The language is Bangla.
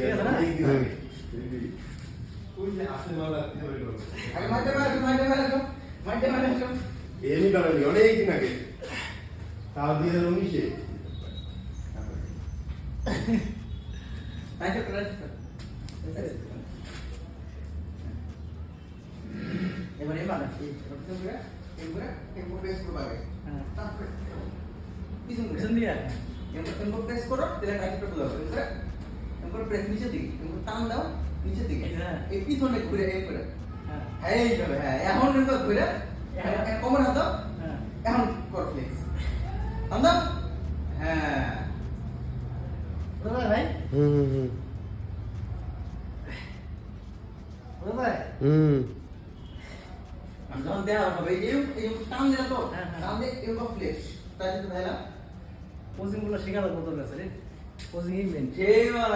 আছে না? ওই যে আসলে মালা দিতে পারি না। আগে মাইতে মারো এমনি কারণে অনেক দিন আগে তাও 2019 মাইতে করে এবারে মারো এরপর প্রেস করো আগে তারপরে পিছন দিয়ে এরপর প্রেস করো তাহলে কাজটা বুঝাবো এরপর প্রেস নিচে দিকে এরপর টান দাও নিচে দিকে এই পিছনে ঘুরে এই করে এই যাবে হ্যাঁ এখন এরপর ঘুরে কোমর হাত দাও এখন কর ফ্লেক্স টান দাও হ্যাঁ বুঝা ভাই বুঝা ভাই আমি যখন দেওয়া হবে এই টান দিলে তো টান দিয়ে এরপর ফ্লেক্স তাই তো ভাইলা কোচিং গুলো শেখানোর কত আছে রে কোচিং মেন সেই মাল